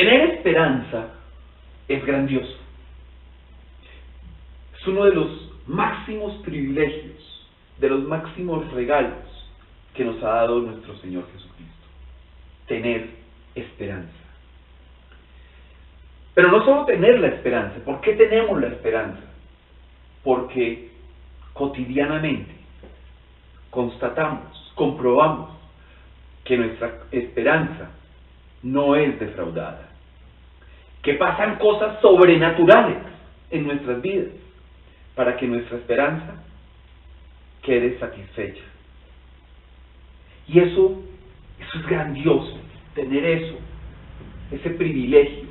Tener esperanza es grandioso. Es uno de los máximos privilegios, de los máximos regalos que nos ha dado nuestro Señor Jesucristo. Tener esperanza. Pero no solo tener la esperanza. ¿Por qué tenemos la esperanza? Porque cotidianamente constatamos, comprobamos que nuestra esperanza no es defraudada, que pasan cosas sobrenaturales en nuestras vidas para que nuestra esperanza quede satisfecha. Y eso es grandioso, tener eso, ese privilegio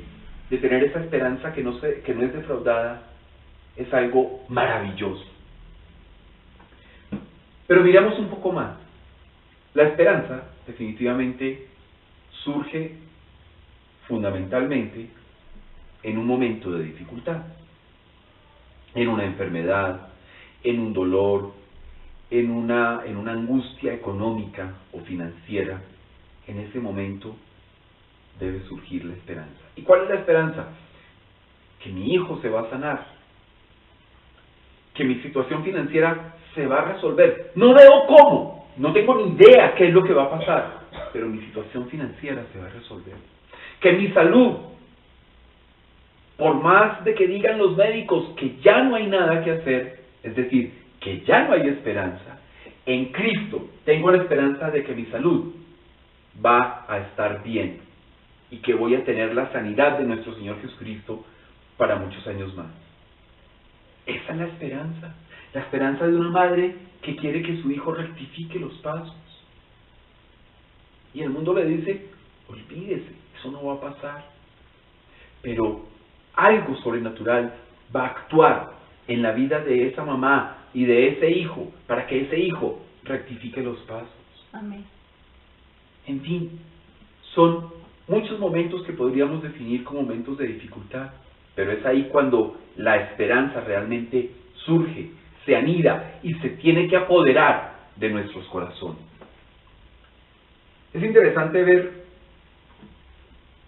de tener esa esperanza que no es defraudada, es algo maravilloso. Pero miremos un poco más. La esperanza definitivamente surge fundamentalmente en un momento de dificultad, en una enfermedad, en un dolor, en una angustia económica o financiera. En ese momento debe surgir la esperanza. ¿Y cuál es la esperanza? Que mi hijo se va a sanar, que mi situación financiera se va a resolver. No veo cómo, no tengo ni idea qué es lo que va a pasar, pero mi situación financiera se va a resolver. Que mi salud, por más de que digan los médicos que ya no hay nada que hacer, es decir, que ya no hay esperanza, en Cristo tengo la esperanza de que mi salud va a estar bien y que voy a tener la sanidad de nuestro Señor Jesucristo para muchos años más. Esa es la esperanza de una madre que quiere que su hijo rectifique los pasos. Y el mundo le dice, olvídese, eso no va a pasar. Pero algo sobrenatural va a actuar en la vida de esa mamá y de ese hijo, para que ese hijo rectifique los pasos. Amén. En fin, son muchos momentos que podríamos definir como momentos de dificultad, pero es ahí cuando la esperanza realmente surge, se anida y se tiene que apoderar de nuestros corazones. Es interesante ver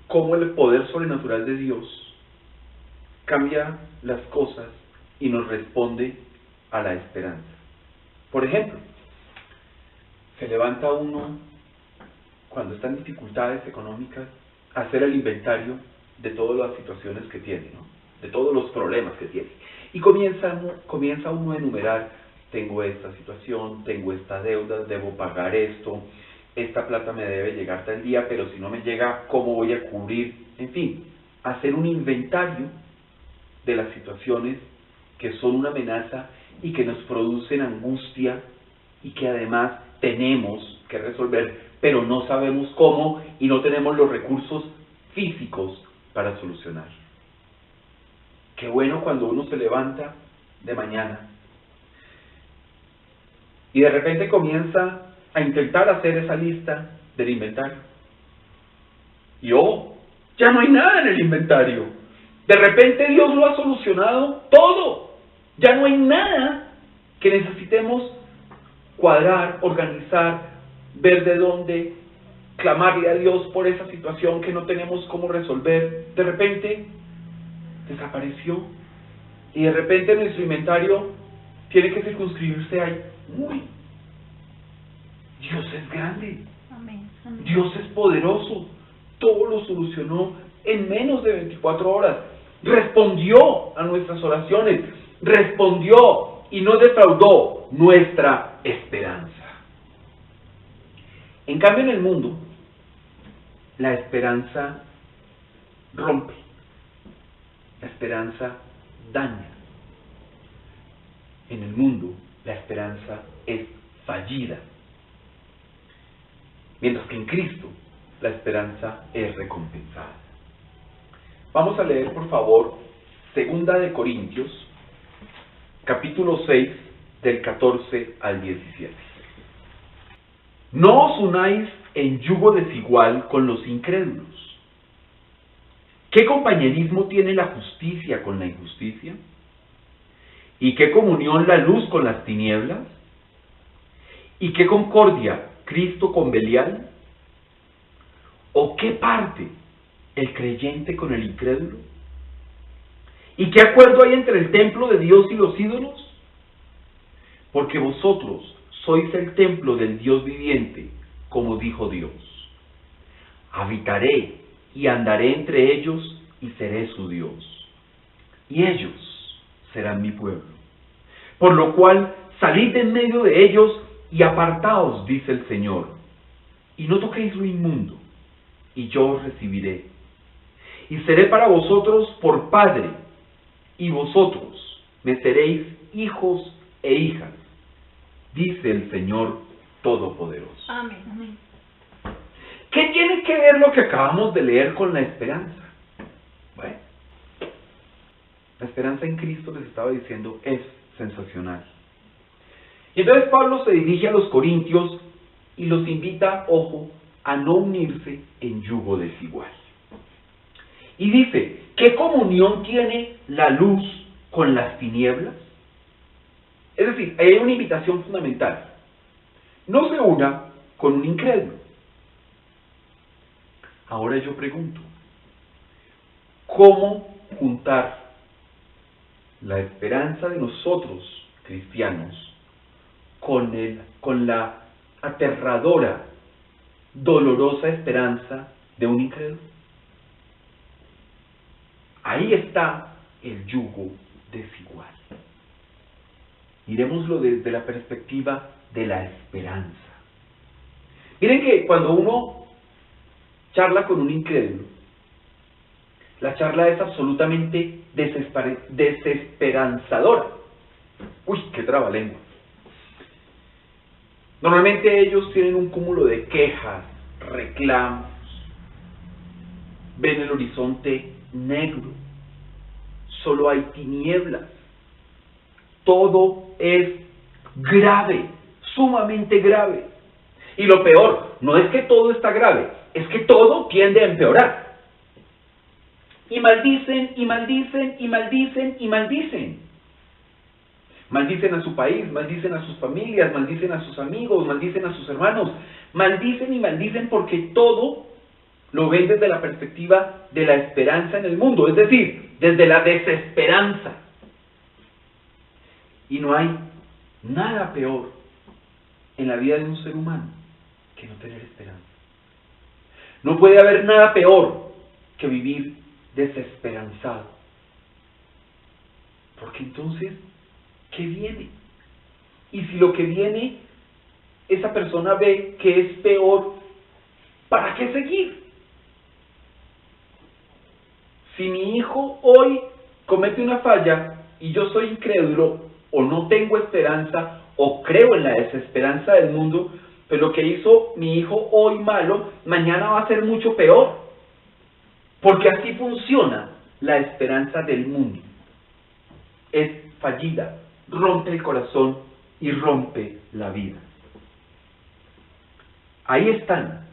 cómo el poder sobrenatural de Dios cambia las cosas y nos responde a la esperanza. Por ejemplo, se levanta uno cuando está en dificultades económicas a hacer el inventario de todas las situaciones que tiene, ¿no? De todos los problemas que tiene. Y comienza uno a enumerar, tengo esta situación, tengo esta deuda, debo pagar esto, esta plata me debe llegar tal día, pero si no me llega, ¿cómo voy a cubrir? En fin, hacer un inventario de las situaciones que son una amenaza y que nos producen angustia y que además tenemos que resolver, pero no sabemos cómo y no tenemos los recursos físicos para solucionar. Qué bueno cuando uno se levanta de mañana y de repente comienza a intentar hacer esa lista del inventario. Y ya no hay nada en el inventario. De repente Dios lo ha solucionado todo. Ya no hay nada que necesitemos cuadrar, organizar, ver de dónde, clamarle a Dios por esa situación que no tenemos cómo resolver. De repente desapareció y de repente nuestro inventario tiene que circunscribirse ahí. Uy, Dios es grande. Amén. Amén. Dios es poderoso. Todo lo solucionó en menos de 24 horas. Respondió a nuestras oraciones. Respondió y no defraudó nuestra esperanza. En cambio, en el mundo, la esperanza rompe. La esperanza daña. En el mundo, la esperanza es fallida. Mientras que en Cristo, la esperanza es recompensada. Vamos a leer, por favor, 2 de Corintios, capítulo 6, del 14 al 17. No os unáis en yugo desigual con los incrédulos. ¿Qué compañerismo tiene la justicia con la injusticia? ¿Y qué comunión la luz con las tinieblas? ¿Y qué concordia Cristo con Belial? ¿O qué parte el creyente con el incrédulo? ¿Y qué acuerdo hay entre el templo de Dios y los ídolos? Porque vosotros sois el templo del Dios viviente, como dijo Dios. Habitaré y andaré entre ellos y seré su Dios, y ellos serán mi pueblo. Por lo cual, salid de en medio de ellos y apartaos, dice el Señor, y no toquéis lo inmundo, y yo os recibiré. Y seré para vosotros por padre, y vosotros me seréis hijos e hijas, dice el Señor Todopoderoso. Amén, amén. ¿Qué tiene que ver lo que acabamos de leer con la esperanza? Bueno, la esperanza en Cristo, les estaba diciendo, es sensacional. Y entonces Pablo se dirige a los corintios y los invita, ojo, a no unirse en yugo desigual. Y dice, ¿qué comunión tiene la luz con las tinieblas? Es decir, hay una invitación fundamental. No se una con un incrédulo. Ahora yo pregunto, ¿cómo juntar la esperanza de nosotros, cristianos, con la aterradora, dolorosa esperanza de un incrédulo? Ahí está el yugo desigual. Miremoslo desde la perspectiva de la esperanza. Miren que cuando uno charla con un incrédulo, la charla es absolutamente desesperanzadora. Uy, qué trabalengua. Normalmente ellos tienen un cúmulo de quejas, reclamos, ven el horizonte negro, solo hay tinieblas, todo es grave, sumamente grave. Y lo peor, no es que todo está grave, es que todo tiende a empeorar. Y maldicen, y maldicen, y maldicen, y maldicen. Maldicen a su país, maldicen a sus familias, maldicen a sus amigos, maldicen a sus hermanos. Maldicen y maldicen porque todo lo ven desde la perspectiva de la esperanza en el mundo, es decir, desde la desesperanza. Y no hay nada peor en la vida de un ser humano que no tener esperanza. No puede haber nada peor que vivir desesperanzado. Porque entonces, ¿qué viene? Y si lo que viene, esa persona ve que es peor, ¿para qué seguir? Si mi hijo hoy comete una falla y yo soy incrédulo, o no tengo esperanza, o creo en la desesperanza del mundo, pues lo que hizo mi hijo hoy malo, mañana va a ser mucho peor. Porque así funciona la esperanza del mundo. Es fallida, rompe el corazón y rompe la vida. Ahí están,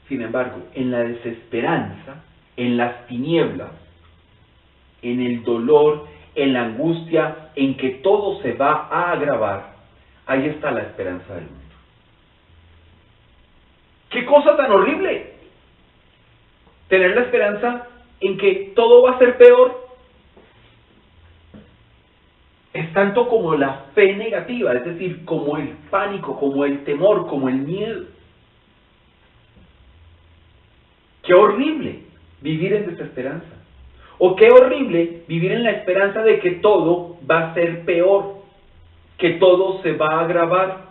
sin embargo, en la desesperanza, en las tinieblas, en el dolor, en la angustia, en que todo se va a agravar. Ahí está la esperanza del mundo. ¡Qué cosa tan horrible! Tener la esperanza en que todo va a ser peor. Es tanto como la fe negativa, es decir, como el pánico, como el temor, como el miedo. ¡Qué horrible vivir en desesperanza! O qué horrible vivir en la esperanza de que todo va a ser peor, que todo se va a agravar.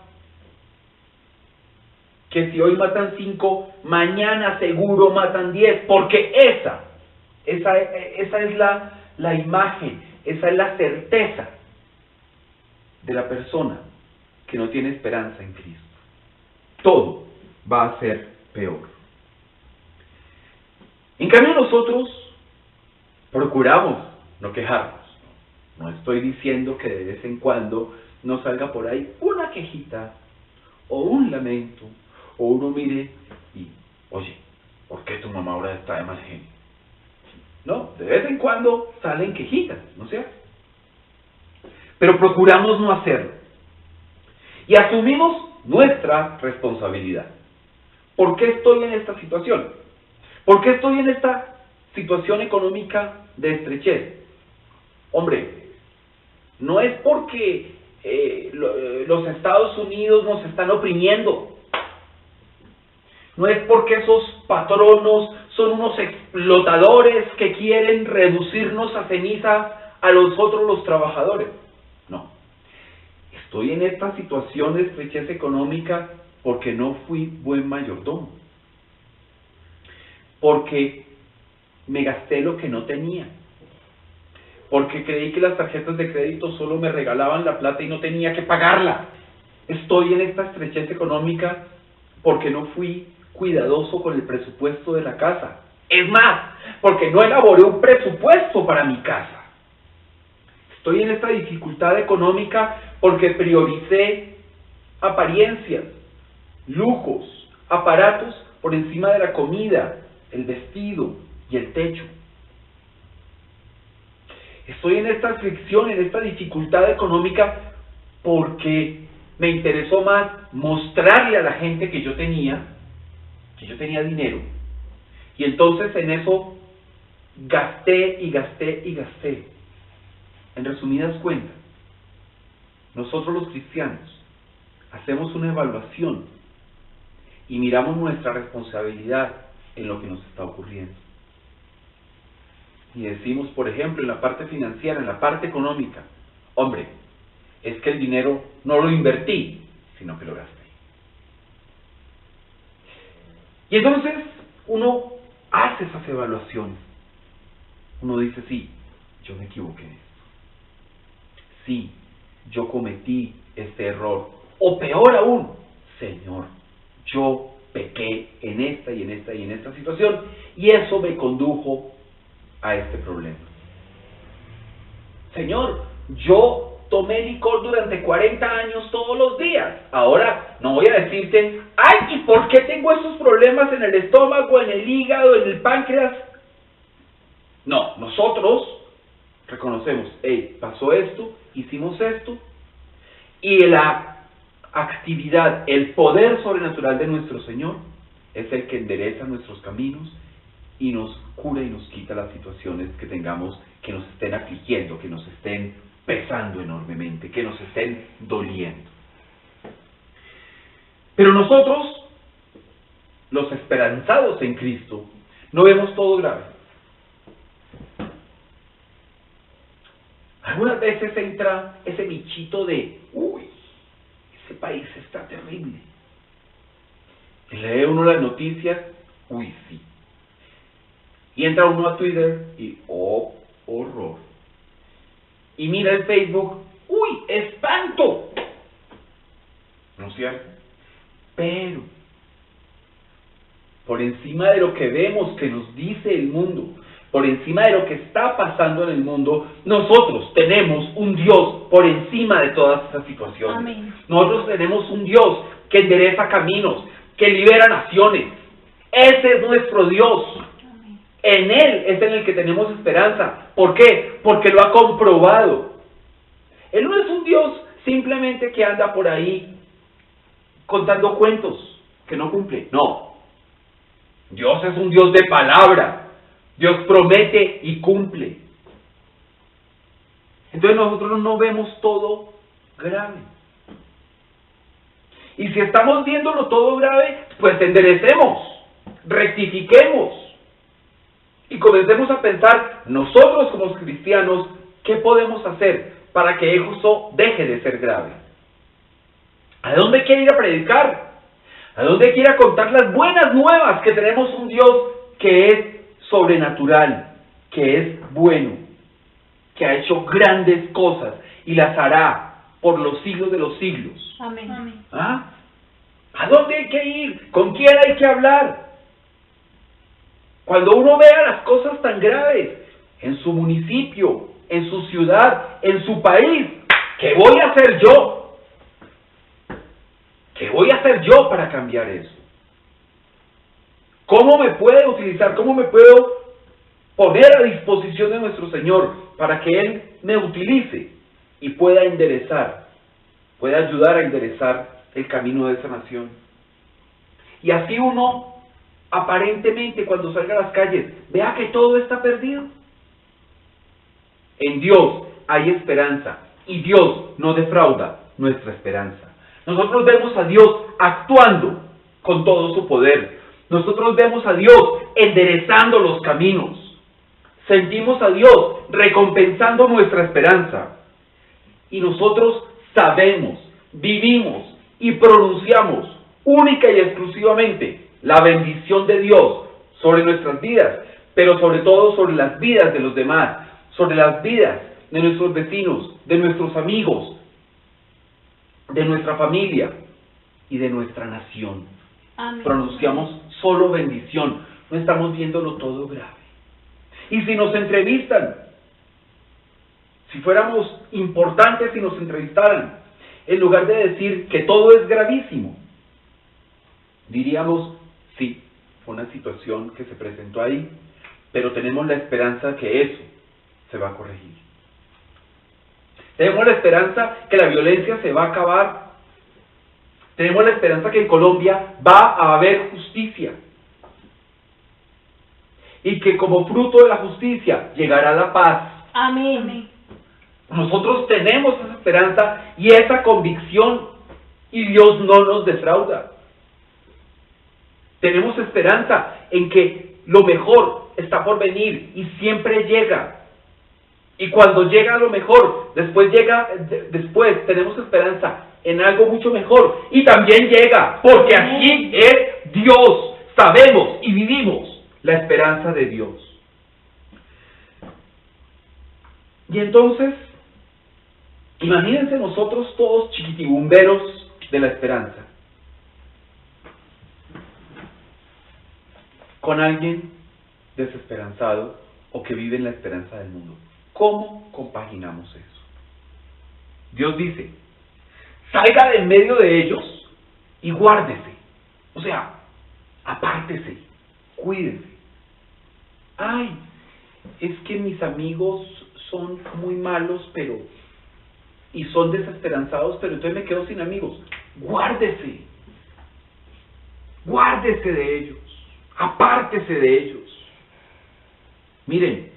Que si hoy matan 5, mañana seguro matan 10, porque esa es la imagen, esa es la certeza de la persona que no tiene esperanza en Cristo. Todo va a ser peor. En cambio nosotros procuramos no quejarnos. No estoy diciendo que de vez en cuando nos salga por ahí una quejita o un lamento, o uno mire y, oye, ¿por qué tu mamá ahora está de mal genio? No, de vez en cuando salen quejitas, ¿no es cierto? Pero procuramos no hacerlo. Y asumimos nuestra responsabilidad. ¿Por qué estoy en esta situación? ¿Por qué estoy en esta situación económica de estrechez. Hombre, no es porque los Estados Unidos nos están oprimiendo. No es porque esos patronos son unos explotadores que quieren reducirnos a ceniza a nosotros los trabajadores. No. Estoy en esta situación de estrechez económica porque no fui buen mayordomo. Porque me gasté lo que no tenía. Porque creí que las tarjetas de crédito solo me regalaban la plata y no tenía que pagarla. Estoy en esta estrechez económica porque no fui cuidadoso con el presupuesto de la casa. Es más, porque no elaboré un presupuesto para mi casa. Estoy en esta dificultad económica porque prioricé apariencias, lujos, aparatos por encima de la comida, el vestido y el techo. Estoy en esta aflicción, en esta dificultad económica porque me interesó más mostrarle a la gente que yo tenía dinero. Y entonces en eso gasté y gasté y gasté. En resumidas cuentas, nosotros los cristianos hacemos una evaluación y miramos nuestra responsabilidad en lo que nos está ocurriendo. Y decimos, por ejemplo, en la parte financiera, en la parte económica, hombre, es que el dinero no lo invertí, sino que lo gasté. Y entonces uno hace esas evaluaciones. Uno dice, sí, yo me equivoqué en esto. Sí, yo cometí este error. O peor aún, Señor, yo pequé en esta y en esta y en esta situación, y eso me condujo a este problema. Señor, yo tomé licor durante 40 años todos los días. Ahora no voy a decirte, ay, ¿y por qué tengo esos problemas en el estómago, en el hígado, en el páncreas? No, nosotros reconocemos, hey, pasó esto, hicimos esto, y la actividad, el poder sobrenatural de nuestro Señor es el que endereza nuestros caminos y nos cura y nos quita las situaciones que tengamos, que nos estén afligiendo, que nos estén pesando enormemente, que nos estén doliendo. Pero nosotros, los esperanzados en Cristo, no vemos todo grave. Algunas veces entra ese bichito de, uy, ese país está terrible. Y lee uno las noticias, uy, sí. Y entra uno a Twitter y, oh, horror. Y mira el Facebook, uy, espanto. ¿No es cierto? Pero, por encima de lo que vemos que nos dice el mundo, por encima de lo que está pasando en el mundo, nosotros tenemos un Dios por encima de todas estas situaciones. Amén. Nosotros tenemos un Dios que endereza caminos, que libera naciones. Ese es nuestro Dios. Amén. En Él es en el que tenemos esperanza. ¿Por qué? Porque lo ha comprobado. Él no es un Dios simplemente que anda por ahí contando cuentos que no cumple. No. Dios es un Dios de palabra. Dios promete y cumple. Entonces nosotros no vemos todo grave. Y si estamos viéndolo todo grave, pues enderecemos, rectifiquemos y comencemos a pensar nosotros como cristianos, ¿qué podemos hacer para que eso deje de ser grave? ¿A dónde quiere ir a predicar? ¿A dónde quiere contar las buenas nuevas que tenemos un Dios que es sobrenatural, que es bueno, que ha hecho grandes cosas y las hará por los siglos de los siglos? Amén. Amén. ¿Ah? ¿A dónde hay que ir? ¿Con quién hay que hablar? Cuando uno vea las cosas tan graves en su municipio, en su ciudad, en su país, ¿qué voy a hacer yo? ¿Qué voy a hacer yo para cambiar eso? ¿Cómo me puede utilizar? ¿Cómo me puedo poner a disposición de nuestro Señor para que Él me utilice y pueda enderezar, pueda ayudar a enderezar el camino de esa nación? Y así uno aparentemente cuando salga a las calles, vea que todo está perdido. En Dios hay esperanza y Dios no defrauda nuestra esperanza. Nosotros vemos a Dios actuando con todo su poder. Nosotros vemos a Dios enderezando los caminos. Sentimos a Dios recompensando nuestra esperanza. Y nosotros sabemos, vivimos y pronunciamos única y exclusivamente la bendición de Dios sobre nuestras vidas, pero sobre todo sobre las vidas de los demás, sobre las vidas de nuestros vecinos, de nuestros amigos, de nuestra familia y de nuestra nación. Amén. Pronunciamos solo bendición, no estamos viéndolo todo grave. Y si nos entrevistan, si fuéramos importantes y nos entrevistaran, en lugar de decir que todo es gravísimo, diríamos, sí, fue una situación que se presentó ahí, pero tenemos la esperanza que eso se va a corregir. Tenemos la esperanza que la violencia se va a acabar. Tenemos la esperanza que en Colombia va a haber justicia. Y que como fruto de la justicia llegará la paz. Amén. Nosotros tenemos esa esperanza y esa convicción, y Dios no nos defrauda. Tenemos esperanza en que lo mejor está por venir y siempre llega. Y cuando llega lo mejor, después tenemos esperanza en algo mucho mejor. Y también llega, porque así es Dios. Sabemos y vivimos la esperanza de Dios. Y entonces, imagínense nosotros todos chiquitibumberos de la esperanza, con alguien desesperanzado o que vive en la esperanza del mundo. ¿Cómo compaginamos eso? Dios dice, salga de en medio de ellos y guárdese. O sea, apártese, cuídese. Ay, es que mis amigos son muy malos, y son desesperanzados, pero entonces me quedo sin amigos. Guárdese. Guárdese de ellos. Apártese de ellos. Miren,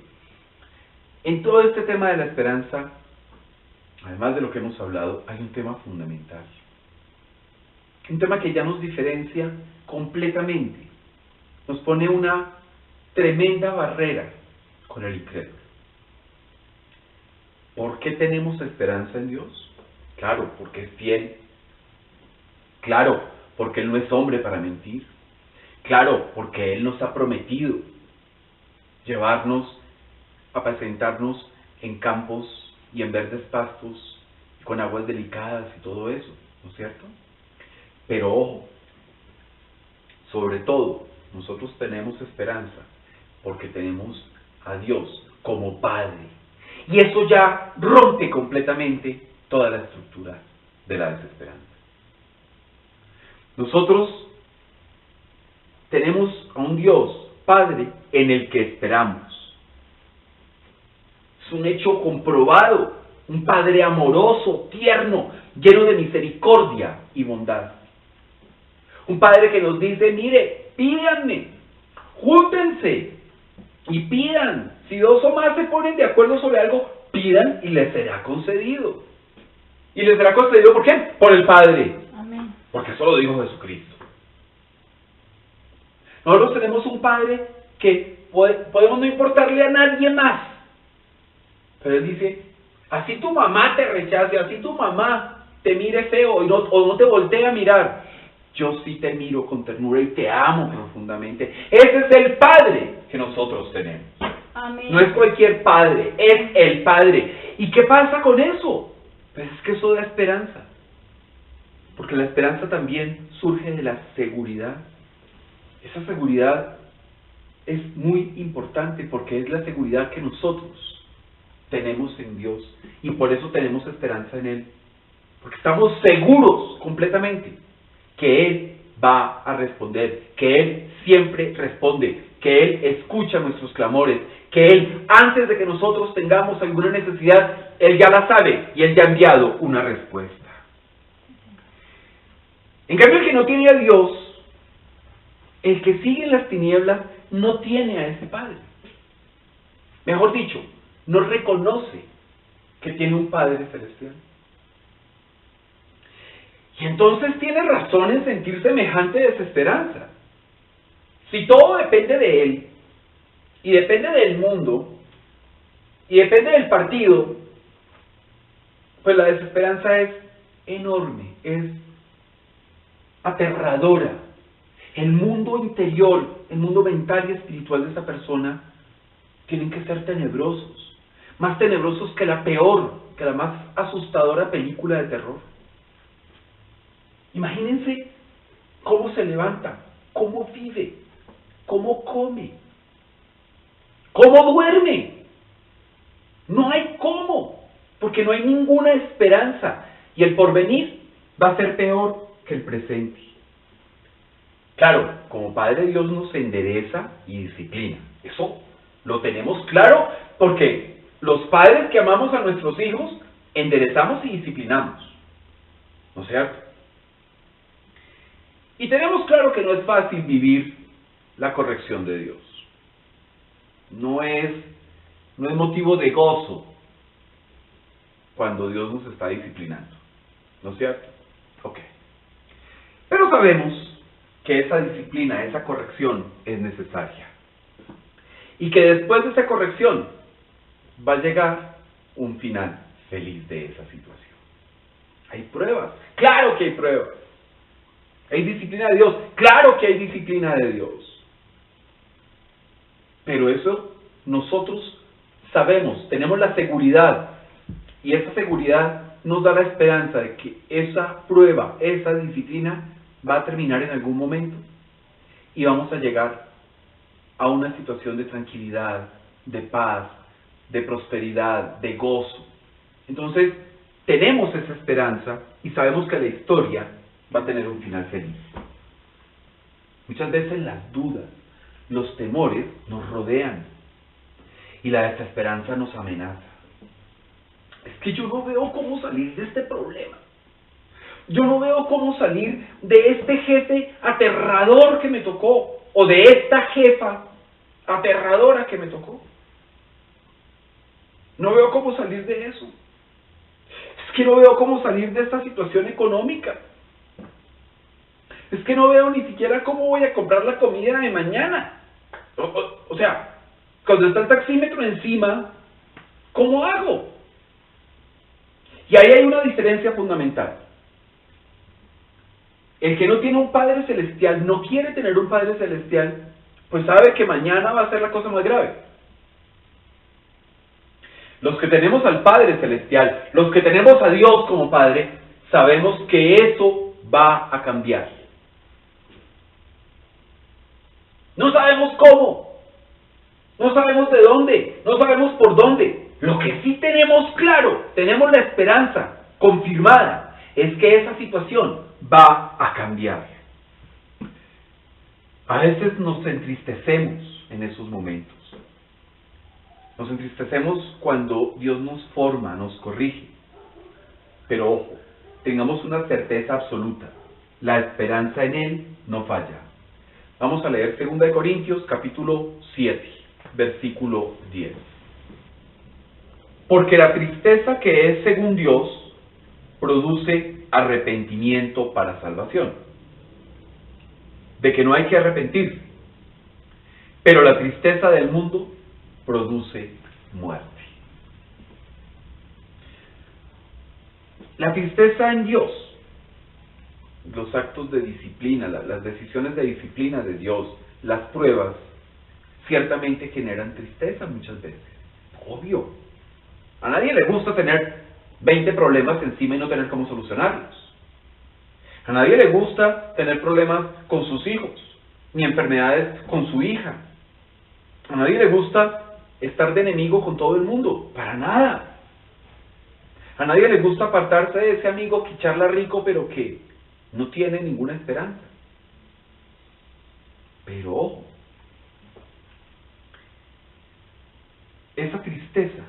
en todo este tema de la esperanza, además de lo que hemos hablado, hay un tema fundamental. Un tema que ya nos diferencia completamente. Nos pone una tremenda barrera con el incrédulo. ¿Por qué tenemos esperanza en Dios? Claro, porque es fiel. Claro, porque Él no es hombre para mentir. Claro, porque Él nos ha prometido llevarnos, apacentarnos en campos y en verdes pastos, con aguas delicadas y todo eso, ¿no es cierto? Pero ojo, sobre todo, nosotros tenemos esperanza porque tenemos a Dios como Padre. Y eso ya rompe completamente toda la estructura de la desesperanza. Nosotros tenemos a un Dios Padre en el que esperamos. Es un hecho comprobado, un Padre amoroso, tierno, lleno de misericordia y bondad. Un Padre que nos dice, mire, pídanme, júntense y pidan. Si dos o más se ponen de acuerdo sobre algo, pidan y les será concedido. Y les será concedido, ¿por qué? Por el Padre. Amén. Porque eso lo dijo Jesucristo. Nosotros tenemos un Padre que podemos no importarle a nadie más. Pero Él dice, así tu mamá te rechace, así tu mamá te mire feo o no te voltee a mirar, yo sí te miro con ternura y te amo profundamente. Ese es el Padre que nosotros tenemos. Amén. No es cualquier Padre, es el Padre. ¿Y qué pasa con eso? Pues es que eso da esperanza. Porque la esperanza también surge de la seguridad. Esa seguridad es muy importante porque es la seguridad que nosotros tenemos en Dios. Y por eso tenemos esperanza en Él. Porque estamos seguros completamente que Él va a responder, que Él siempre responde, que Él escucha nuestros clamores, que Él, antes de que nosotros tengamos alguna necesidad, Él ya la sabe y Él ya ha enviado una respuesta. En cambio, el que no tiene a Dios El que sigue en las tinieblas no tiene a ese Padre. Mejor dicho, no reconoce que tiene un Padre celestial. Y entonces tiene razón en sentir semejante desesperanza. Si todo depende de él, y depende del mundo, y depende del partido, pues la desesperanza es enorme, es aterradora. El mundo interior, el mundo mental y espiritual de esa persona tienen que ser tenebrosos, más tenebrosos que la peor, que la más asustadora película de terror. Imagínense cómo se levanta, cómo vive, cómo come, cómo duerme. No hay cómo, porque no hay ninguna esperanza, y el porvenir va a ser peor que el presente. Claro, como Padre Dios nos endereza y disciplina. Eso lo tenemos claro, porque los padres que amamos a nuestros hijos enderezamos y disciplinamos, ¿no es cierto? Y tenemos claro que no es fácil vivir la corrección de Dios. No es motivo de gozo cuando Dios nos está disciplinando, ¿no es cierto? Ok. Pero sabemos que esa disciplina, esa corrección es necesaria. Y que después de esa corrección va a llegar un final feliz de esa situación. Hay pruebas, claro que hay pruebas. ¿Hay disciplina de Dios? Claro que hay disciplina de Dios. Pero eso nosotros sabemos, tenemos la seguridad, y esa seguridad nos da la esperanza de que esa prueba, esa disciplina va a terminar en algún momento y vamos a llegar a una situación de tranquilidad, de paz, de prosperidad, de gozo. Entonces, tenemos esa esperanza y sabemos que la historia va a tener un final feliz. Muchas veces las dudas, los temores nos rodean y la desesperanza nos amenaza. Es que yo no veo cómo salir de este problema. Yo no veo cómo salir de este jefe aterrador que me tocó, o de esta jefa aterradora que me tocó. No veo cómo salir de eso. Es que no veo cómo salir de esta situación económica. Es que no veo ni siquiera cómo voy a comprar la comida de mañana. O sea, cuando está el taxímetro encima, ¿cómo hago? Y ahí hay una diferencia fundamental. El que no tiene un Padre Celestial, no quiere tener un Padre Celestial, pues sabe que mañana va a ser la cosa más grave. Los que tenemos al Padre Celestial, los que tenemos a Dios como Padre, sabemos que eso va a cambiar. No sabemos cómo, no sabemos de dónde, no sabemos por dónde. Lo que sí tenemos claro, tenemos la esperanza confirmada, es que esa situación va a cambiar. A veces nos entristecemos en esos momentos. Nos entristecemos cuando Dios nos forma, nos corrige. Pero ojo, tengamos una certeza absoluta. La esperanza en Él no falla. Vamos a leer 2 Corintios capítulo 7, versículo 10. Porque la tristeza que es según Dios produce arrepentimiento para salvación. De que no hay que arrepentirse. Pero la tristeza del mundo produce muerte. La tristeza en Dios, los actos de disciplina, las decisiones de disciplina de Dios, las pruebas, ciertamente generan tristeza muchas veces. Obvio. A nadie le gusta tener 20 problemas encima y no tener cómo solucionarlos. A nadie le gusta tener problemas con sus hijos, ni enfermedades con su hija. A nadie le gusta estar de enemigo con todo el mundo, para nada. A nadie le gusta apartarse de ese amigo que charla rico, pero que no tiene ninguna esperanza. Pero ojo, esa tristeza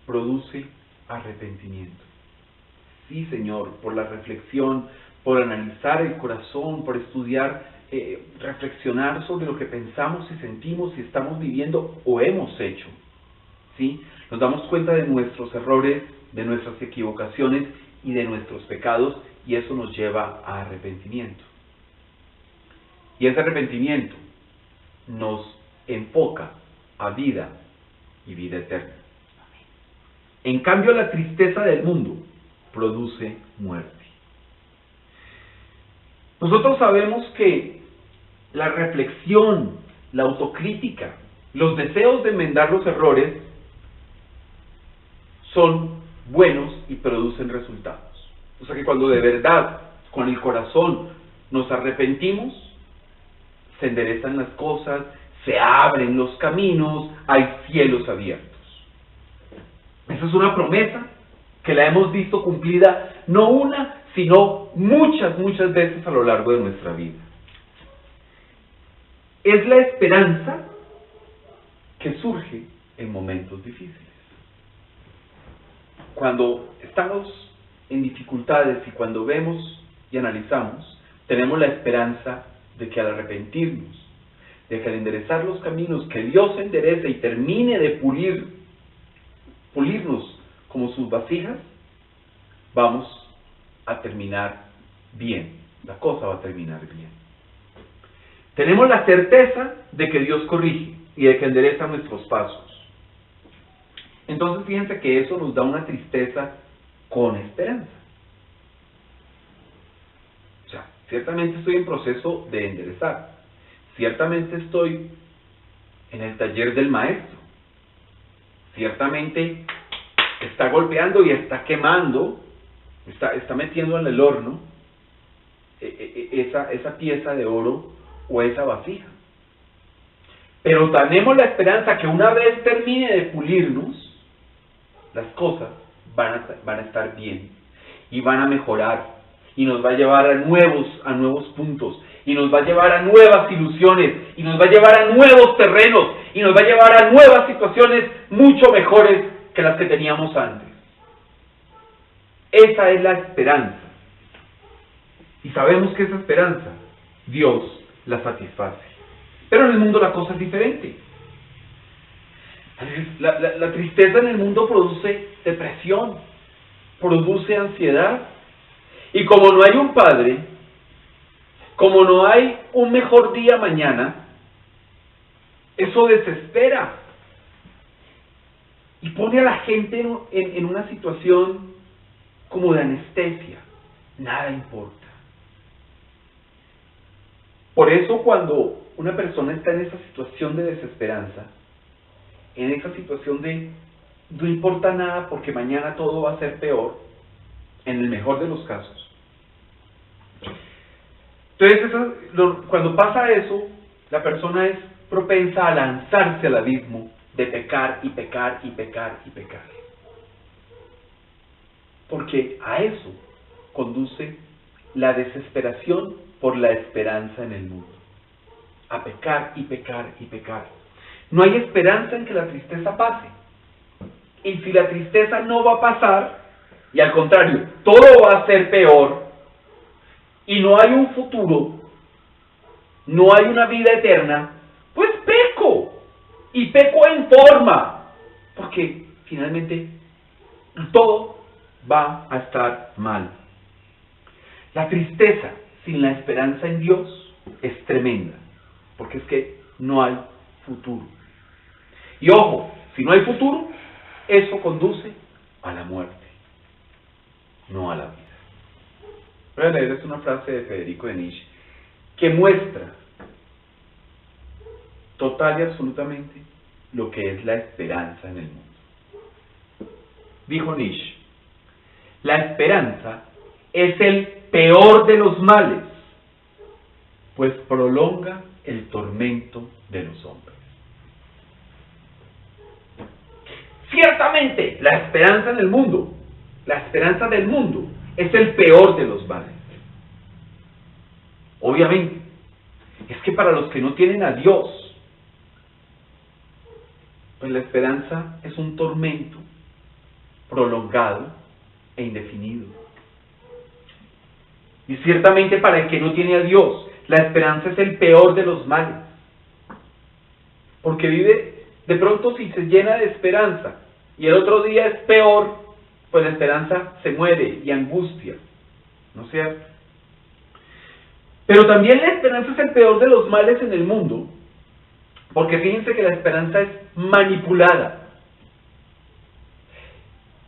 produce arrepentimiento. Sí, Señor, por la reflexión, por analizar el corazón, por estudiar reflexionar sobre lo que pensamos y sentimos y estamos viviendo o hemos hecho, ¿sí? Nos damos cuenta de nuestros errores, de nuestras equivocaciones y de nuestros pecados, y eso nos lleva a arrepentimiento. Y ese arrepentimiento nos enfoca a vida y vida eterna. En cambio, la tristeza del mundo produce muerte. Nosotros sabemos que la reflexión, la autocrítica, los deseos de enmendar los errores son buenos y producen resultados. O sea que cuando de verdad, con el corazón, nos arrepentimos, se enderezan las cosas, se abren los caminos, hay cielos abiertos. Esa es una promesa que la hemos visto cumplida no una, sino muchas veces a lo largo de nuestra vida. Es la esperanza que surge en momentos difíciles. Cuando estamos en dificultades y cuando vemos y analizamos, tenemos la esperanza de que al arrepentirnos, de que al enderezar los caminos, que Dios enderece y termine de pulirnos como sus vasijas, vamos a terminar bien, la cosa va a terminar bien. Tenemos la certeza de que Dios corrige y de que endereza nuestros pasos. Entonces fíjense que eso nos da una tristeza con esperanza. O sea, ciertamente estoy en proceso de enderezar, ciertamente estoy en el taller del maestro, ciertamente está golpeando y está quemando, está metiendo en el horno esa pieza de oro o esa vasija. Pero tenemos la esperanza que una vez termine de pulirnos, las cosas van a estar bien y van a mejorar y nos va a llevar a nuevos puntos y nos va a llevar a nuevas ilusiones y nos va a llevar a nuevos terrenos y nos va a llevar a nuevas situaciones mucho mejores que las que teníamos antes. Esa es la esperanza. Y sabemos que esa esperanza Dios la satisface. Pero en el mundo la cosa es diferente. La tristeza en el mundo produce depresión, produce ansiedad. Y como no hay un Padre, como no hay un mejor día mañana, eso desespera. Y pone a la gente en una situación como de anestesia. Nada importa. Por eso cuando una persona está en esa situación de desesperanza, en esa situación de no importa nada porque mañana todo va a ser peor, en el mejor de los casos. Entonces, cuando pasa eso, la persona es propensa a lanzarse al abismo de pecar y pecar y pecar y pecar. Porque a eso conduce la desesperación por la esperanza en el mundo. A pecar y pecar y pecar. No hay esperanza en que la tristeza pase. Y si la tristeza no va a pasar, y al contrario, todo va a ser peor, y no hay un futuro, no hay una vida eterna, pues peco. Y peco en forma. Porque finalmente todo va a estar mal. La tristeza sin la esperanza en Dios es tremenda, porque es que no hay futuro. Y ojo, si no hay futuro, eso conduce a la muerte, no a la vida. Voy a leerles una frase de Federico de Nietzsche que muestra total y absolutamente lo que es la esperanza en el mundo. Dijo Nietzsche: la esperanza es el peor de los males, pues prolonga el tormento de los hombres. Ciertamente, la esperanza en el mundo, la esperanza del mundo, es el peor de los males. Obviamente, es que para los que no tienen a Dios, pues la esperanza es un tormento prolongado e indefinido. Y ciertamente para el que no tiene a Dios, la esperanza es el peor de los males. Porque de pronto si se llena de esperanza y el otro día es peor, pues la esperanza se muere y angustia, ¿no es cierto? Pero también la esperanza es el peor de los males en el mundo, porque fíjense que la esperanza es manipulada.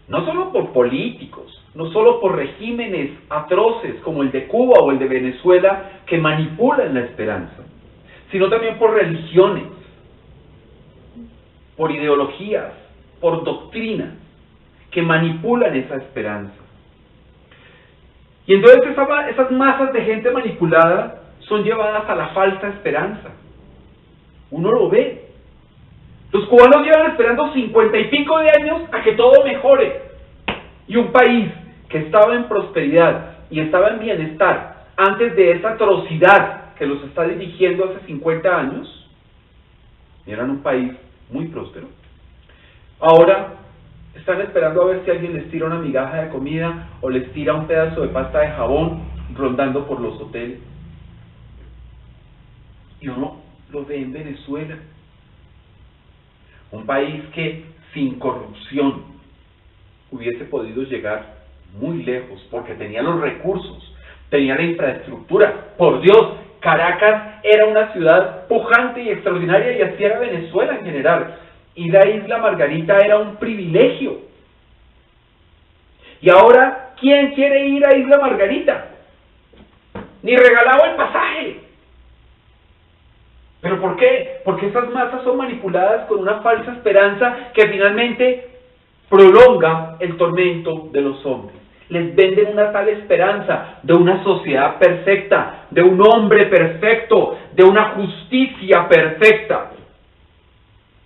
No solo por políticos, no solo por regímenes atroces como el de Cuba o el de Venezuela que manipulan la esperanza, sino también por religiones, por ideologías, por doctrinas que manipulan esa esperanza. Y entonces esas masas de gente manipulada son llevadas a la falsa esperanza. Uno lo ve. Los cubanos llevan esperando 50 y pico de años a que todo mejore. Y un país que estaba en prosperidad y estaba en bienestar antes de esa atrocidad que los está dirigiendo hace 50 años, eran un país muy próspero. Ahora están esperando a ver si alguien les tira una migaja de comida o les tira un pedazo de pasta de jabón rondando por los hoteles. Y uno lo ve en Venezuela. Un país que sin corrupción hubiese podido llegar muy lejos porque tenía los recursos, tenía la infraestructura. Por Dios, Caracas era una ciudad pujante y extraordinaria y así era Venezuela en general. Y la isla Margarita era un privilegio. Y ahora, ¿quién quiere ir a Isla Margarita? Ni regalado el pasaje. ¿Pero por qué? Porque esas masas son manipuladas con una falsa esperanza que finalmente prolonga el tormento de los hombres. Les venden una tal esperanza de una sociedad perfecta, de un hombre perfecto, de una justicia perfecta.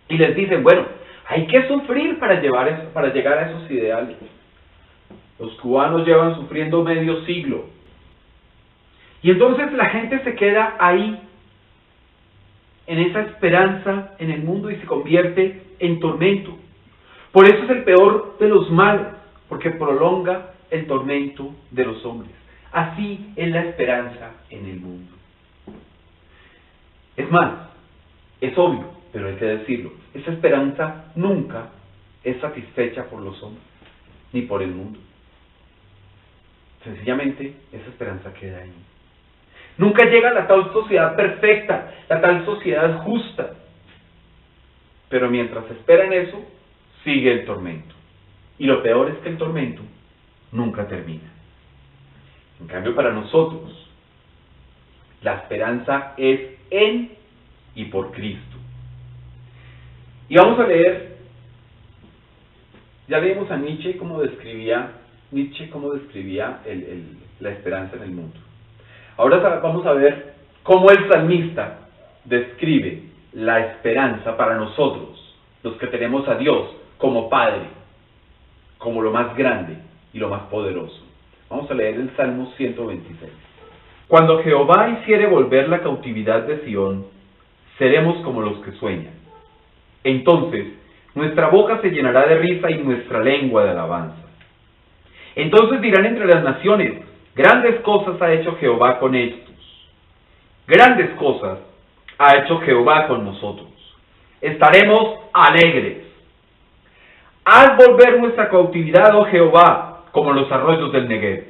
Y les dicen, bueno, hay que sufrir para llegar a esos ideales. Los cubanos llevan sufriendo medio siglo. Y entonces la gente se queda ahí, en esa esperanza en el mundo y se convierte en tormento. Por eso es el peor de los males, porque prolonga el tormento de los hombres. Así es la esperanza en el mundo. Es más, es obvio, pero hay que decirlo, esa esperanza nunca es satisfecha por los hombres, ni por el mundo. Sencillamente, esa esperanza queda ahí. Nunca llega la tal sociedad perfecta, la tal sociedad justa. Pero mientras esperan eso, sigue el tormento. Y lo peor es que el tormento nunca termina. En cambio, para nosotros, la esperanza es en y por Cristo. Y vamos a leer, ya leímos a Nietzsche cómo describía la esperanza en el mundo. Ahora vamos a ver cómo el salmista describe la esperanza para nosotros, los que tenemos a Dios como Padre, como lo más grande y lo más poderoso. Vamos a leer el Salmo 126. Cuando Jehová hiciere volver la cautividad de Sión, seremos como los que sueñan. Entonces, nuestra boca se llenará de risa y nuestra lengua de alabanza. Entonces dirán entre las naciones, grandes cosas ha hecho Jehová con estos. Grandes cosas ha hecho Jehová con nosotros. Estaremos alegres. Haz volver nuestra cautividad, oh Jehová, como los arroyos del Negev.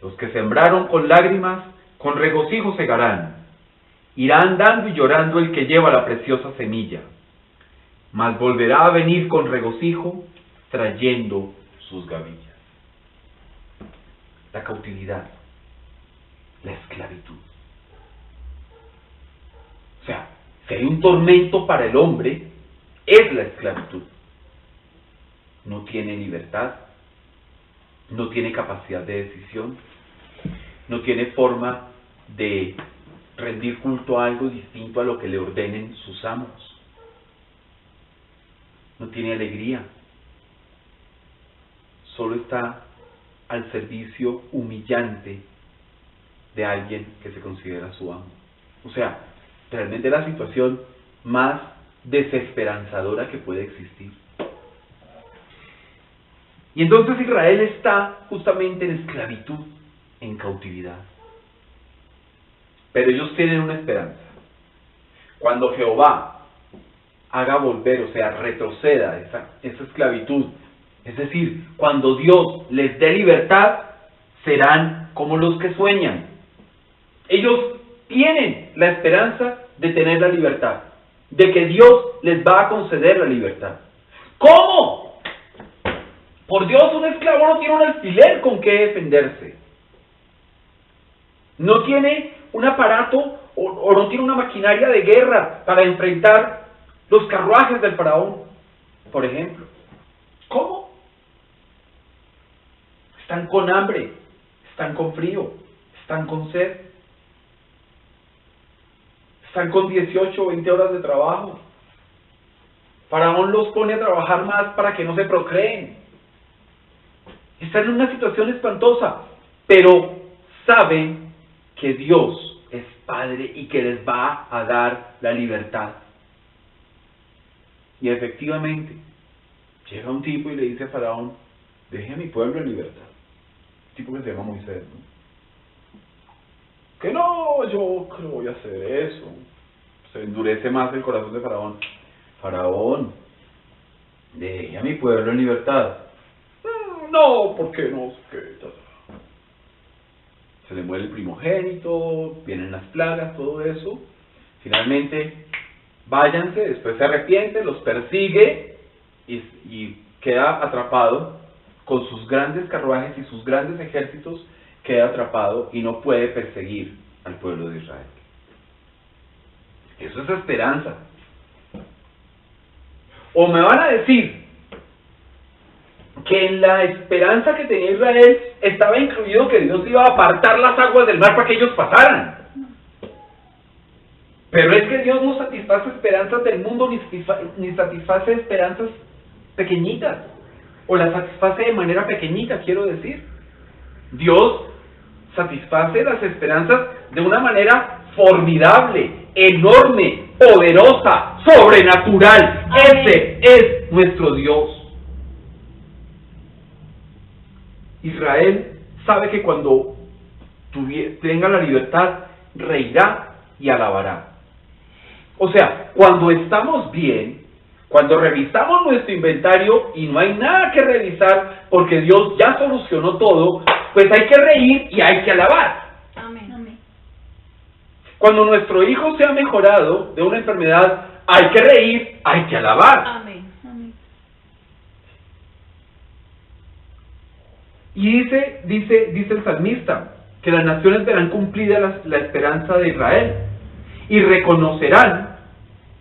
Los que sembraron con lágrimas, con regocijo segarán. Irá andando y llorando el que lleva la preciosa semilla, mas volverá a venir con regocijo, trayendo sus gavillas. La cautividad, la esclavitud. O sea, si hay un tormento para el hombre, es la esclavitud. No tiene libertad, no tiene capacidad de decisión, no tiene forma de rendir culto a algo distinto a lo que le ordenen sus amos. No tiene alegría, solo está al servicio humillante de alguien que se considera su amo. O sea, realmente la situación más desesperanzadora que puede existir. Y entonces Israel está justamente en esclavitud, en cautividad. pero ellos tienen una esperanza. Cuando Jehová haga volver, o sea, retroceda esa esclavitud, es decir, cuando Dios les dé libertad, serán como los que sueñan. Ellos tienen la esperanza de tener la libertad, de que Dios les va a conceder la libertad. ¿Cómo? Por Dios, un esclavo no tiene un alfiler con que defenderse. No tiene un aparato o no tiene una maquinaria de guerra para enfrentar los carruajes del faraón, por ejemplo. ¿Cómo? Están con hambre, están con frío, están con sed, están con 18 o 20 horas de trabajo. Faraón los pone a trabajar más para que no se procreen. Están en una situación espantosa, pero saben que Dios es Padre y que les va a dar la libertad. Y efectivamente, llega un tipo y le dice a Faraón: deje a mi pueblo en libertad. Un tipo que se llama Moisés, ¿no? Que no, yo creo voy a hacer eso. Se endurece más el corazón de Faraón. Faraón, deje a mi pueblo en libertad. No, porque no sé qué. Se le muere el primogénito, vienen las plagas, todo eso. Finalmente, váyanse, después se arrepiente, los persigue y queda atrapado con sus grandes carruajes y sus grandes ejércitos, queda atrapado y no puede perseguir al pueblo de Israel. Eso es esperanza. O me van a decir que en la esperanza que tenía Israel estaba incluido que Dios iba a apartar las aguas del mar para que ellos pasaran. Pero es que Dios no satisface esperanzas del mundo ni satisface esperanzas pequeñitas, o las satisface de manera pequeñita, quiero decir. Dios satisface las esperanzas de una manera formidable, enorme, poderosa, sobrenatural. Amén. Ese es nuestro Dios. Israel sabe que cuando tenga la libertad, reirá y alabará. O sea, cuando estamos bien, cuando revisamos nuestro inventario y no hay nada que revisar porque Dios ya solucionó todo, pues hay que reír y hay que alabar. Amén. Amén. Cuando nuestro hijo se ha mejorado de una enfermedad, hay que reír, hay que alabar. Amén. Amén. Y dice el salmista que las naciones verán cumplida la esperanza de Israel y reconocerán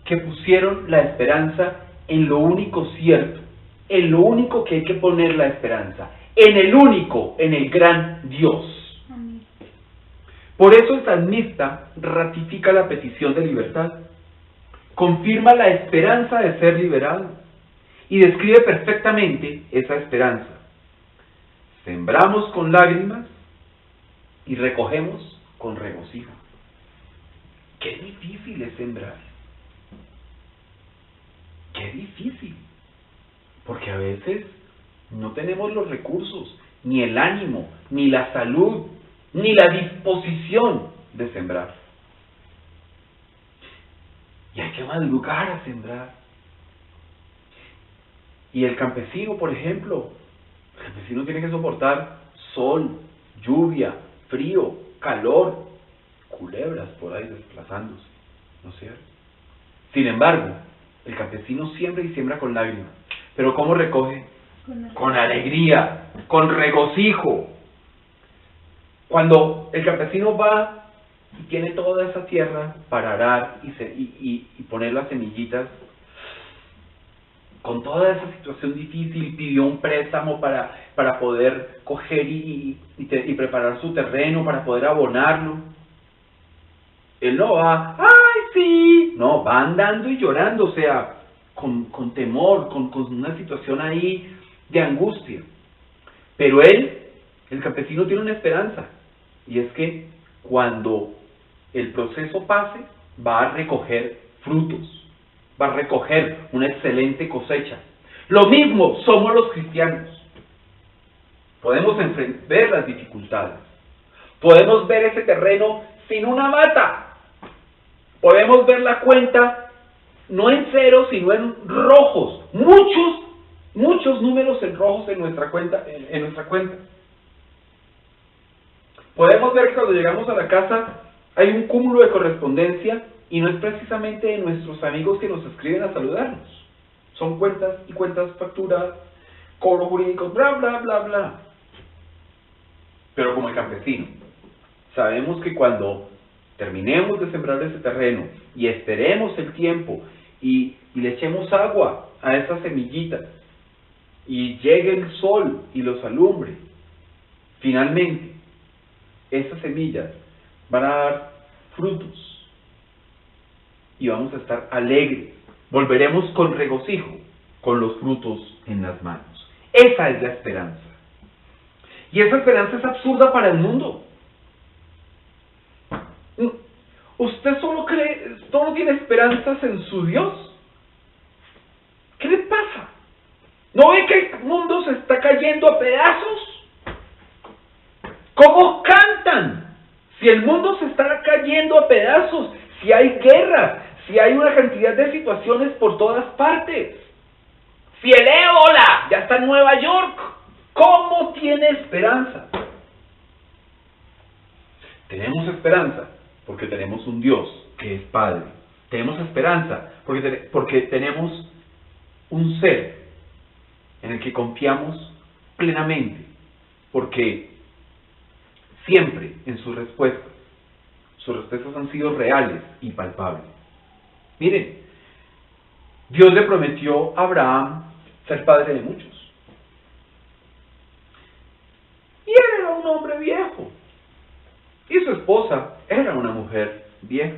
que pusieron la esperanza en lo único cierto, en lo único que hay que poner la esperanza, en el único, en el gran Dios. Amén. Por eso el salmista ratifica la petición de libertad, confirma la esperanza de ser liberado y describe perfectamente esa esperanza. Sembramos con lágrimas y recogemos con regocijo. Qué difícil es sembrar. Qué difícil. Porque a veces no tenemos los recursos, ni el ánimo, ni la salud, ni la disposición de sembrar. Y hay que madrugar a sembrar. Y el campesino, por ejemplo, el campesino tiene que soportar sol, lluvia, frío, calor, culebras por ahí desplazándose, ¿no es cierto? Sin embargo, el campesino siembra y siembra con lágrimas. ¿Pero cómo recoge? Con alegría, con regocijo. Cuando el campesino va y tiene toda esa tierra para arar y poner las semillitas, con toda esa situación difícil, pidió un préstamo para poder coger y preparar su terreno, para poder abonarlo. Él no va, ¡ay, sí! No, va andando y llorando, o sea, con temor, con una situación ahí de angustia. Pero él, el campesino, tiene una esperanza, y es que cuando el proceso pase, va a recoger frutos, va a recoger una excelente cosecha. Lo mismo somos los cristianos. Podemos ver las dificultades, podemos ver ese terreno sin una mata. Podemos ver la cuenta no en ceros, sino en rojos. Muchos números en rojos en nuestra cuenta. Podemos ver que cuando llegamos a la casa hay un cúmulo de correspondencia y no es precisamente de nuestros amigos que nos escriben a saludarnos. Son cuentas y cuentas, facturas, cobros jurídicos, bla, bla, bla, bla. Pero como el campesino, sabemos que cuando terminemos de sembrar ese terreno y esperemos el tiempo y le echemos agua a esas semillitas y llegue el sol y los alumbre, finalmente esas semillas van a dar frutos y vamos a estar alegres. Volveremos con regocijo, con los frutos en las manos. Esa es la esperanza. Y esa esperanza es absurda para el mundo. ¿Usted solo tiene esperanzas en su Dios? ¿Qué le pasa? ¿No ve que el mundo se está cayendo a pedazos? ¿Cómo cantan? Si el mundo se está cayendo a pedazos, si hay guerra, si hay una cantidad de situaciones por todas partes, si el ébola ya está en Nueva York, ¿cómo tiene esperanza? Tenemos esperanza porque tenemos un Dios que es Padre. Tenemos esperanza porque tenemos un ser en el que confiamos plenamente, porque siempre en sus respuestas han sido reales y palpables. Miren, Dios le prometió a Abraham ser padre de muchos. Y él era un hombre viejo. Y su esposa era una mujer vieja.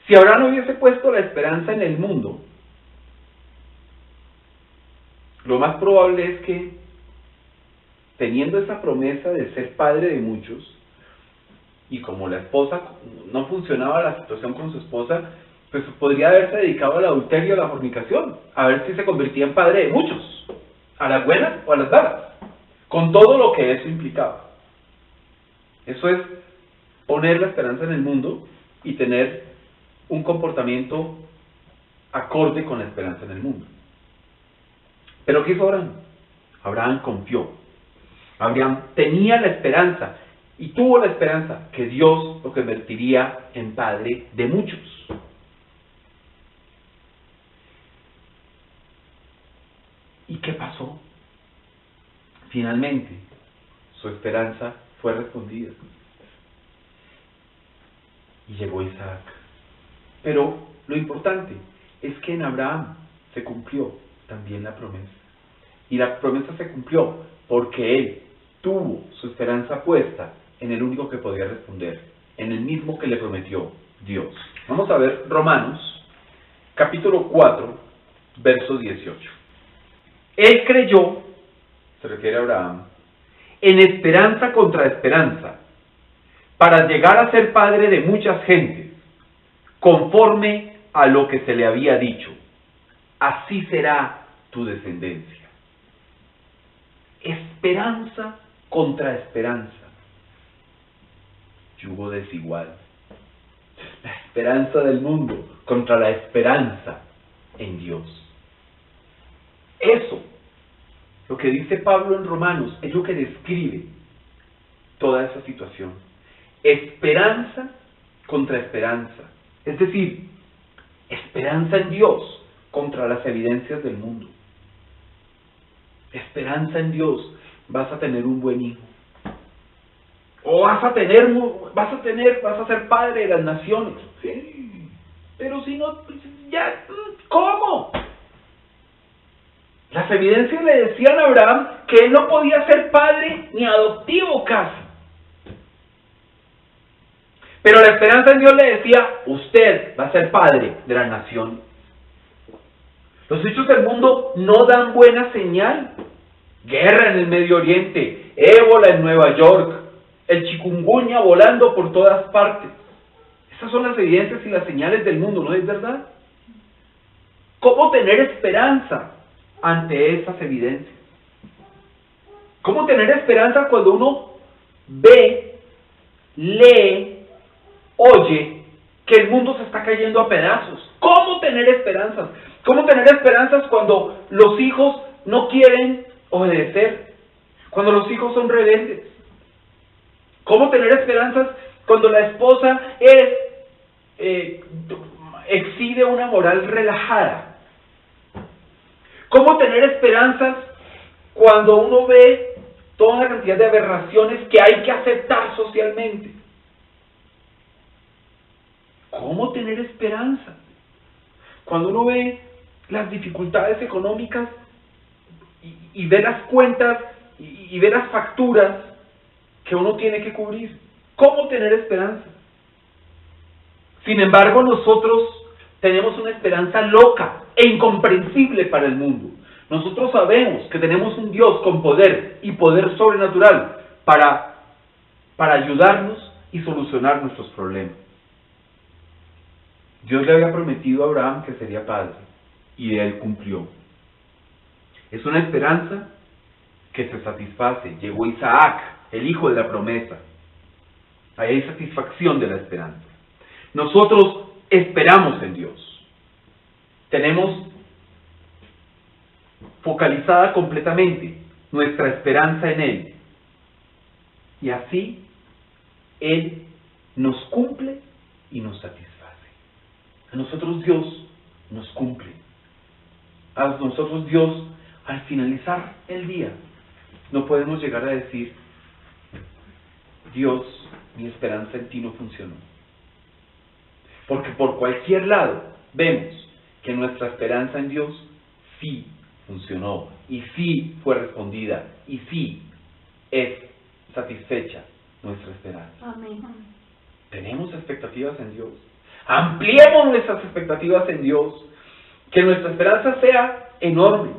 Si Abraham no hubiese puesto la esperanza en el mundo, lo más probable es que, teniendo esa promesa de ser padre de muchos, y como la esposa no funcionaba la situación con su esposa, pues podría haberse dedicado al adulterio y a la fornicación, a ver si se convertía en padre de muchos, a las buenas o a las malas, con todo lo que eso implicaba. Eso es poner la esperanza en el mundo y tener un comportamiento acorde con la esperanza en el mundo. ¿Pero qué hizo Abraham? Abraham confió. Abraham tenía la esperanza y tuvo la esperanza que Dios lo convertiría en padre de muchos. ¿Y qué pasó? Finalmente, su esperanza fue respondida. Y llegó Isaac. Pero lo importante es que en Abraham se cumplió también la promesa. Y la promesa se cumplió porque él tuvo su esperanza puesta en el único que podía responder, en el mismo que le prometió Dios. Vamos a ver Romanos, capítulo 4, verso 18. Él creyó, se refiere a Abraham, en esperanza contra esperanza, para llegar a ser padre de muchas gentes, conforme a lo que se le había dicho. Así será tu descendencia. Esperanza contra esperanza. Yugo desigual. La esperanza del mundo contra la esperanza en Dios. Eso, lo que dice Pablo en Romanos, es lo que describe toda esa situación. Esperanza contra esperanza. Es decir, esperanza en Dios contra las evidencias del mundo. Esperanza en Dios, vas a tener un buen hijo. O vas a ser padre de las naciones. Sí, pero si no, ya, ¿cómo? Las evidencias le decían a Abraham que él no podía ser padre ni adoptivo casi. Pero la esperanza en Dios le decía, usted va a ser padre de la nación. Los hechos del mundo no dan buena señal. Guerra en el Medio Oriente, ébola en Nueva York, el chikungunya volando por todas partes. Esas son las evidencias y las señales del mundo, ¿no es verdad? ¿Cómo tener esperanza ante esas evidencias? ¿Cómo tener esperanza cuando uno ve lee, oye que el mundo se está cayendo a pedazos. ¿Cómo tener esperanzas? ¿Cómo tener esperanzas cuando los hijos no quieren obedecer? Cuando los hijos son rebeldes. ¿Cómo tener esperanzas cuando la esposa exhibe una moral relajada? ¿Cómo tener esperanzas cuando uno ve toda una cantidad de aberraciones que hay que aceptar socialmente? ¿Cómo tener esperanza cuando uno ve las dificultades económicas y ve las cuentas y ve las facturas que uno tiene que cubrir? ¿Cómo tener esperanza? Sin embargo, nosotros tenemos una esperanza loca e incomprensible para el mundo. Nosotros sabemos que tenemos un Dios con poder y poder sobrenatural para ayudarnos y solucionar nuestros problemas. Dios le había prometido a Abraham que sería padre, y él cumplió. Es una esperanza que se satisface. Llegó Isaac, el hijo de la promesa. Ahí hay satisfacción de la esperanza. Nosotros esperamos en Dios. Tenemos focalizada completamente nuestra esperanza en Él. Y así Él nos cumple y nos satisface. A nosotros Dios nos cumple. A nosotros Dios, al finalizar el día, no podemos llegar a decir: Dios, mi esperanza en ti no funcionó. Porque por cualquier lado vemos que nuestra esperanza en Dios sí funcionó, y sí fue respondida, y sí es satisfecha nuestra esperanza. Amén. ¿Tenemos expectativas en Dios? Ampliemos nuestras expectativas en Dios. Que nuestra esperanza sea enorme.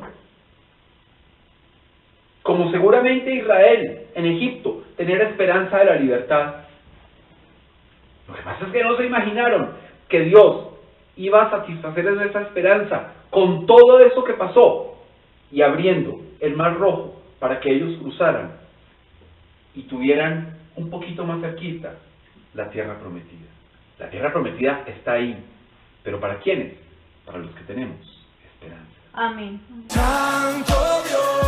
Como seguramente Israel en Egipto tenía la esperanza de la libertad. Lo que pasa es que no se imaginaron que Dios iba a satisfacer nuestra esperanza con todo eso que pasó y abriendo el Mar Rojo para que ellos cruzaran y tuvieran un poquito más cerquita la tierra prometida. La tierra prometida está ahí, pero ¿para quiénes? Para los que tenemos esperanza. Amén. Santo Dios.